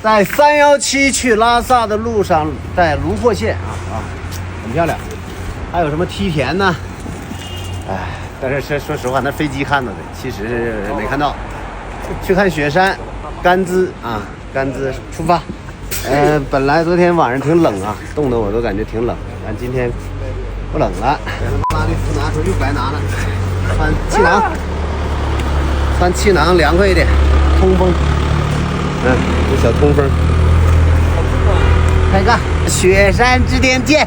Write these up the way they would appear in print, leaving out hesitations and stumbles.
在317去拉萨的路上，在卢珀县啊，很漂亮。还有什么梯田呢？哎，但是说实话，那飞机看到的，其实没看到。去看雪山，甘孜啊，甘孜出发。本来昨天晚上挺冷啊，冻得我都感觉挺冷，但今天不冷了。拉力服拿出又白拿了，穿气囊，穿气囊凉快一点，通风。有小通风。开干，雪山之巅见。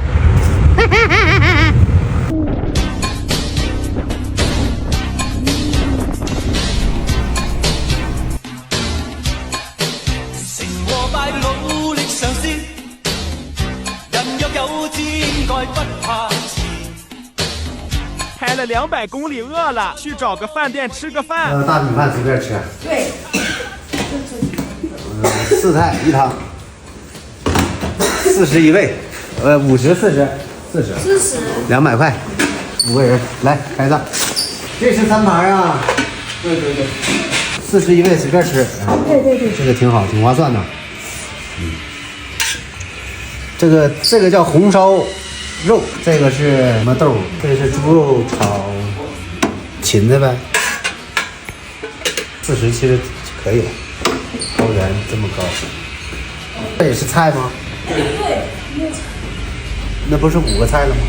开了200公里，饿了，去找个饭店吃个饭。大米饭随便吃。对。4菜1汤，40一位，50、40、200块，5个人来开账。这是3盘啊。对，40一位随便吃。对，这个挺好，挺划算的。这个叫红烧肉，这个是什么豆？这是猪肉炒芹菜呗。40其实可以了，高原这么高。这也是菜吗？对，那不是5个菜了吗？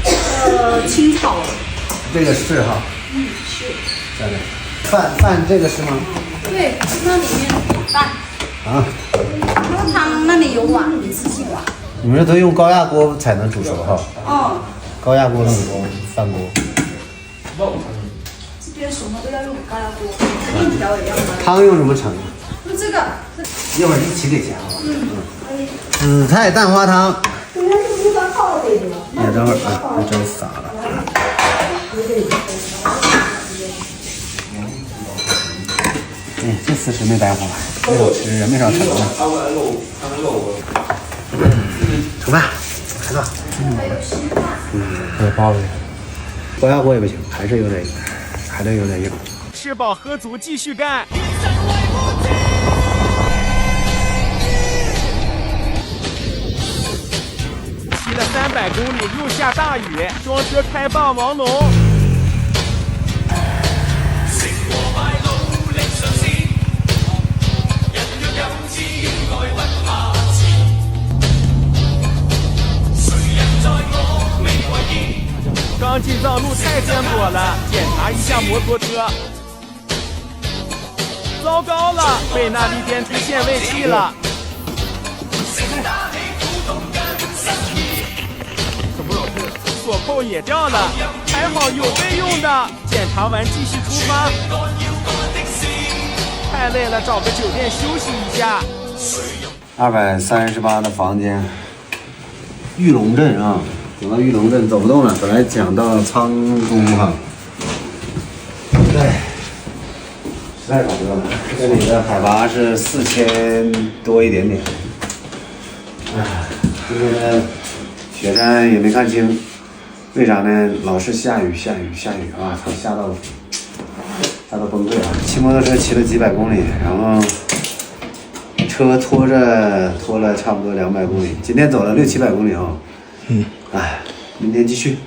清炒。这个是哈。是。下面饭这个是吗？对，那里面有饭。啊。汤那里有碗，一次性碗。你们这都用高压锅才能煮熟哈？哦。高压锅那种饭锅。这边什么都要用高压锅，面条也要。汤用什么盛？就这个。一会儿一起给钱好吧？紫菜蛋花汤。对，它是一般泡的。等会儿啊，这真洒了。这40没白花，没少吃，没少盛呢。出饭，开饭。这包子，高压锅也不行，还是有点硬。吃饱喝足，继续干。骑了300公里，又下大雨，装车开霸王龙。刚进藏路太颠簸了，检查一下摩托车。糟糕了，被那粒电池线位器了。锁扣也掉了，还好有备用的。检查完继续出发。太累了，找个酒店休息一下。238的房间，玉龙镇啊，走到玉龙镇走不动了，本来想到苍都哈，对，实在找不到了。这里的海拔是4000多一点点。今天的雪山也没看清，为啥呢？老是下雨啊，下到崩溃了。骑摩托车骑了几百公里，然后车拖了差不多200公里，今天走了600-700公里啊。明天继续。